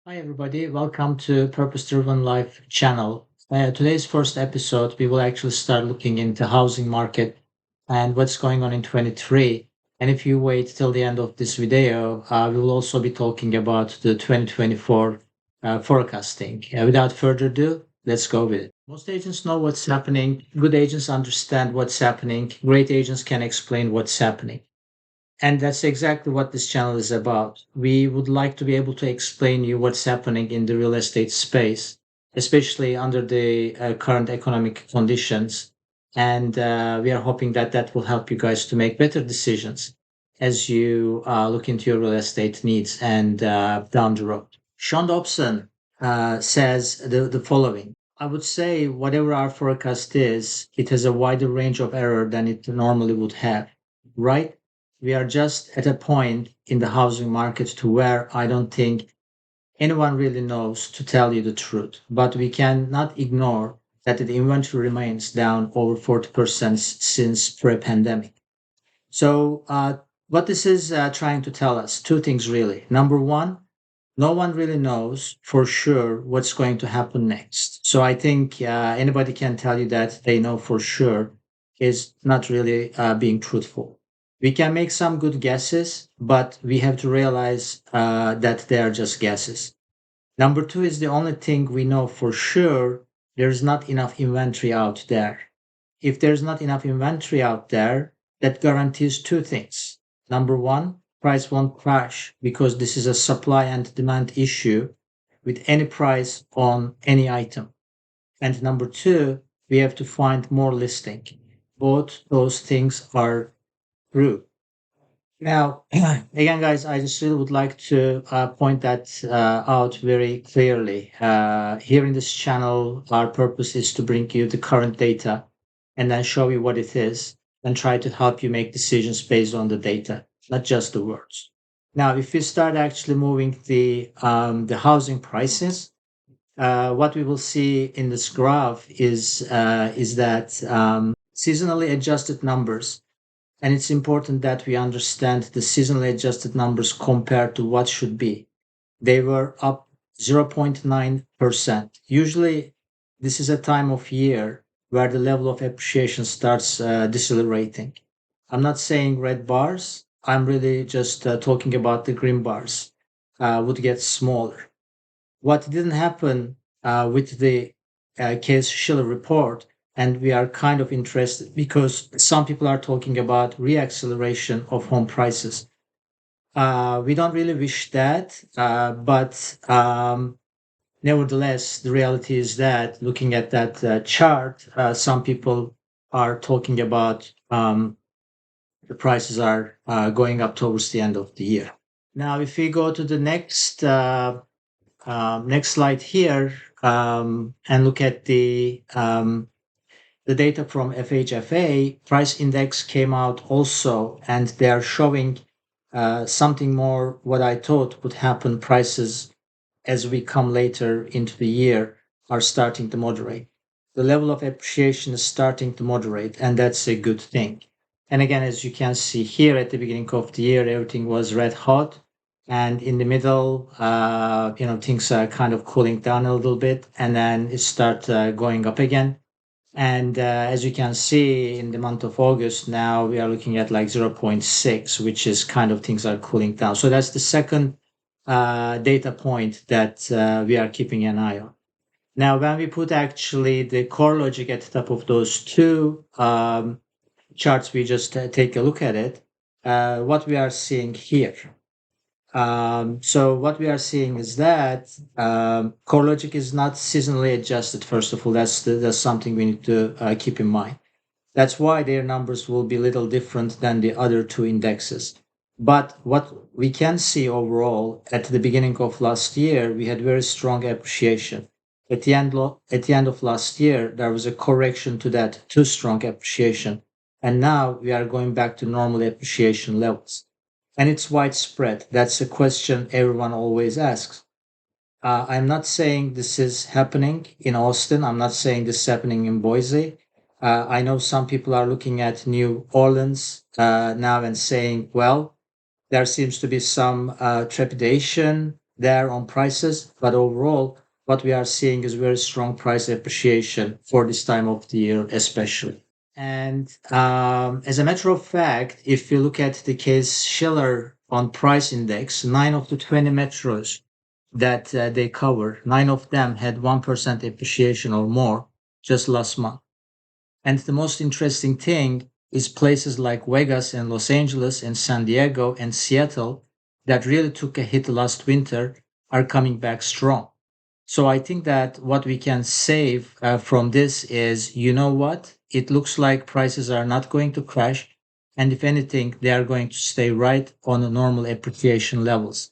Hi, everybody. Welcome to Purpose Driven Life channel. Today's first episode, we will actually start looking into housing market and what's going on in 23. And if you wait till the end of this video, we will also be talking about the 2024 forecasting. Without further ado, let's go with it. Most agents know what's happening. Good agents understand what's happening. Great agents can explain what's happening. And that's exactly what this channel is about. We would like to be able to explain you what's happening in the real estate space, especially under the current economic conditions. And we are hoping that that will help you guys to make better decisions as you look into your real estate needs and down the road. Sean Dobson says the following. I would say whatever our forecast is, it has a wider range of error than it normally would have, right? We are just at a point in the housing market to where I don't think anyone really knows to tell you the truth. But we cannot ignore that the inventory remains down over 40% since pre-pandemic. So what this is trying to tell us, two things really. Number one, no one really knows for sure what's going to happen next. So I think anybody can tell you that they know for sure is not really being truthful. We can make some good guesses, but we have to realize that they are just guesses. Number two is the only thing we know for sure there's not enough inventory out there. If there's not enough inventory out there, that guarantees two things. Number one, price won't crash because this is a supply and demand issue with any price on any item. And number two, we have to find more listing. Both those things are true. Now, again, guys, I just really would like to point that out very clearly. Here in this channel, our purpose is to bring you the current data and then show you what it is and try to help you make decisions based on the data, not just the words. Now, if we start actually moving the housing prices, what we will see in this graph is that seasonally adjusted numbers, and it's important that we understand the seasonally adjusted numbers compared to what should be. They were up 0.9%. Usually, this is a time of year where the level of appreciation starts decelerating. I'm not saying red bars, I'm really just talking about the green bars would get smaller. What didn't happen with the Case Shiller report, and we are kind of interested because some people are talking about reacceleration of home prices. We don't really wish that, but nevertheless, the reality is that looking at that chart, some people are talking about the prices are going up towards the end of the year. Now, if we go to the next slide here and look at the data from FHFA, price index came out also, and they are showing something more what I thought would happen. Prices as we come later into the year are starting to moderate. The level of appreciation is starting to moderate, and that's a good thing. And again, as you can see here at the beginning of the year, everything was red hot. And in the middle, things are kind of cooling down a little bit, and then it starts going up again. And as you can see in the month of August, now we are looking at like zero point 0.6, which is kind of things are cooling down. So that's the second data point that we are keeping an eye on. Now, when we put actually the core logic at the top of those two charts, we just take a look at it, what we are seeing here. So what we are seeing is that CoreLogic is not seasonally adjusted. First of all, that's something we need to keep in mind. That's why their numbers will be a little different than the other two indexes. But what we can see overall, at the beginning of last year, we had very strong appreciation. At the end of last year, there was a correction to that too strong appreciation. And now we are going back to normal appreciation levels. And it's widespread. That's a question everyone always asks. I'm not saying this is happening in Austin. I'm not saying this is happening in Boise. I know some people are looking at New Orleans now and saying, well, there seems to be some trepidation there on prices, but overall, what we are seeing is very strong price appreciation for this time of the year, especially. And as a matter of fact, if you look at the case Schiller on price index, 9 of the 20 metros that they cover, 9 of them had 1% appreciation or more just last month. And the most interesting thing is places like Vegas and Los Angeles and San Diego and Seattle that really took a hit last winter are coming back strong. So I think that what we can save from this is, you know what? It looks like prices are not going to crash. And if anything, they are going to stay right on the normal appreciation levels.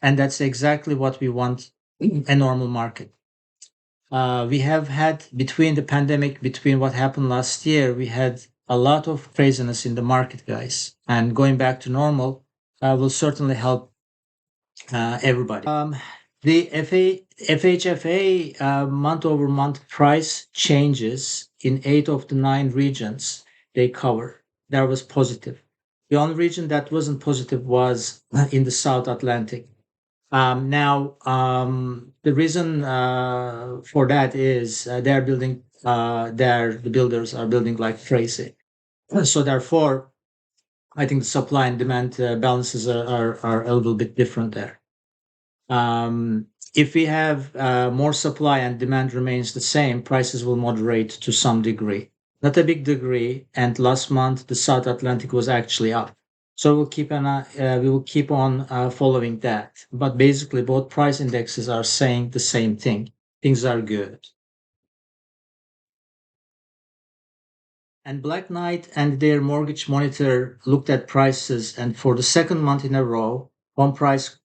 And that's exactly what we want in a normal market. We have had between the pandemic, between what happened last year, we had a lot of craziness in the market, guys. And going back to normal will certainly help everybody. The FHFA month over month price changes in 8 of the 9 regions they cover. That was positive. The only region that wasn't positive was in the South Atlantic. The reason for that is they're building, the builders are building like crazy. So therefore, I think the supply and demand balances are a little bit different there. If we have more supply and demand remains the same, prices will moderate to some degree, not a big degree. And last month, the South Atlantic was actually up. So we will keep on following that. But basically, both price indexes are saying the same thing. Things are good. And Black Knight and their mortgage monitor looked at prices, and for the second month in a row, home price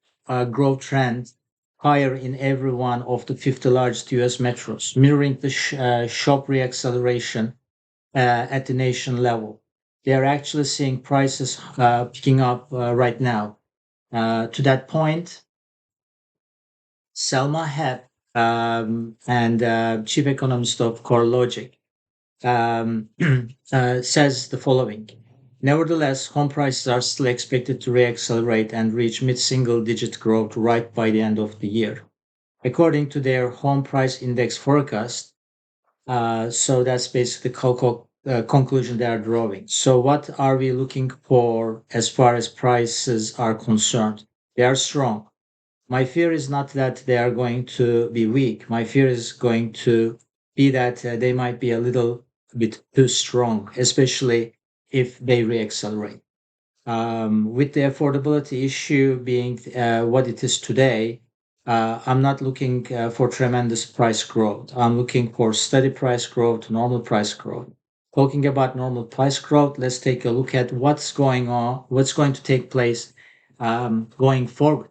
growth trend higher in every one of the 50 largest US metros, mirroring the shop reacceleration at the nation level. They are actually seeing prices picking up right now. To that point, Selma Hepp and chief economist of CoreLogic um, says the following. Nevertheless, home prices are still expected to reaccelerate and reach mid-single digit growth right by the end of the year. According to their home price index forecast, so that's basically the conclusion they are drawing. So what are we looking for as far as prices are concerned? They are strong. My fear is not that they are going to be weak. My fear is going to be that they might be a little bit too strong, especially if they reaccelerate. With the affordability issue being what it is today, I'm not looking for tremendous price growth. I'm looking for steady price growth, normal price growth. Talking about normal price growth, let's take a look at what's going on, what's going to take place going forward.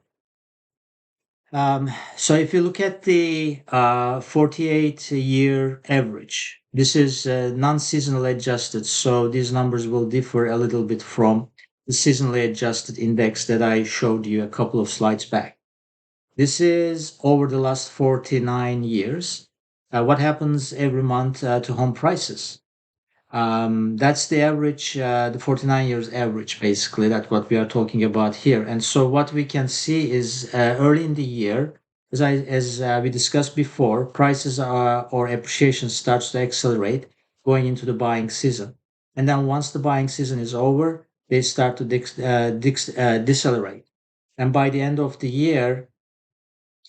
So if you look at the 48-year average, this is non-seasonal adjusted. So these numbers will differ a little bit from the seasonally adjusted index that I showed you a couple of slides back. This is over the last 49 years. What happens every month to home prices? That's the average, the 49 years average, basically. That's what we are talking about here. And so what we can see is early in the year, as we discussed before, prices or appreciation starts to accelerate going into the buying season. And then once the buying season is over, they start to decelerate. And by the end of the year,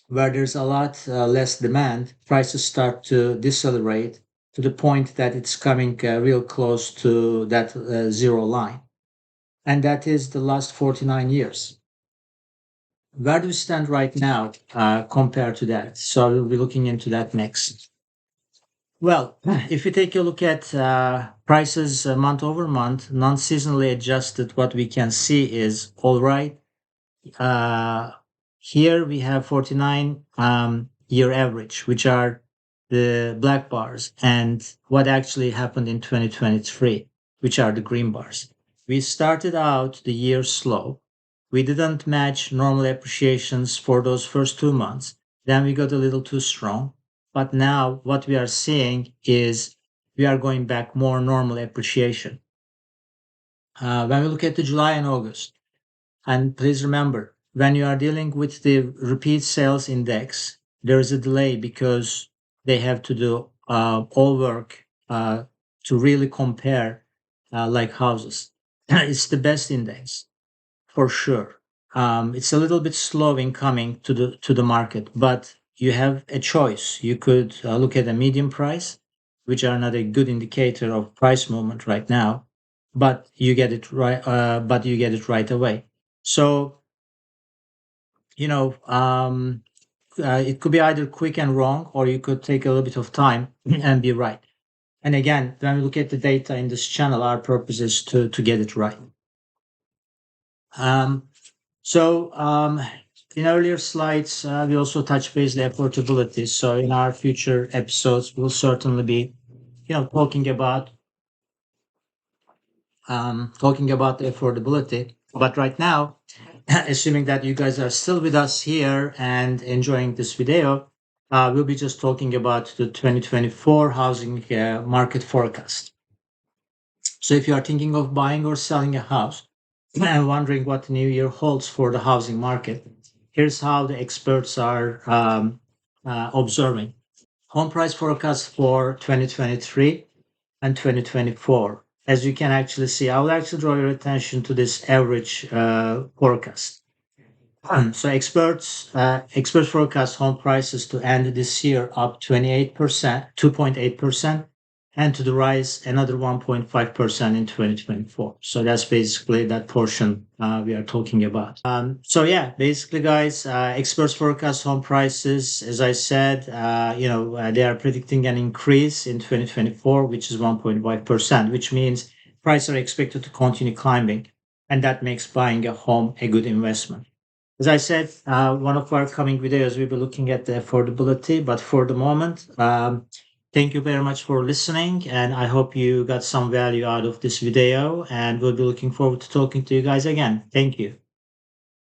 where there's a lot less demand, prices start to decelerate to the point that it's coming real close to that zero line. And that is the last 49 years. Where do we stand right now compared to that? So we'll be looking into that next. Well, if we take a look at prices month over month, non seasonally adjusted, what we can see is all right. Uh, Here we have 49 year average, which are the black bars, and what actually happened in 2023, which are the green bars. We started out the year slow. We didn't match normal appreciations for those first 2 months. Then we got a little too strong. But now what we are seeing is we are going back more normal appreciation. When we look at the July and August, and please remember, when you are dealing with the repeat sales index, there is a delay because they have to do all work to really compare like houses. It's the best index for sure. It's a little bit slow in coming to the market, but you have a choice. You could look at a medium price, which are not a good indicator of price movement right now, but you get it right. But you get it right away. So you know, it could be either quick and wrong, or you could take a little bit of time and be right. And again, when we look at the data in this channel, our purpose is to get it right. Um, so in earlier slides, we also touched base the affordability. So in our future episodes, we'll certainly be, talking about the affordability. But right now, assuming that you guys are still with us here and enjoying this video, we'll be just talking about the 2024 housing market forecast. So if you are thinking of buying or selling a house and wondering what the new year holds for the housing market, here's how the experts are observing. Home price forecast for 2023 and 2024. As you can actually see, I will actually draw your attention to this average forecast. So experts forecast home prices to end this year up 28%, 2.8%, and to the rise another 1.5% in 2024. So that's basically that portion we are talking about. So yeah, basically, guys, experts forecast home prices. As I said, they are predicting an increase in 2024, which is 1.5%, which means prices are expected to continue climbing, and that makes buying a home a good investment. As I said, one of our coming videos, we'll be looking at the affordability, but for the moment, thank you very much for listening, and I hope you got some value out of this video, and we'll be looking forward to talking to you guys again. Thank you.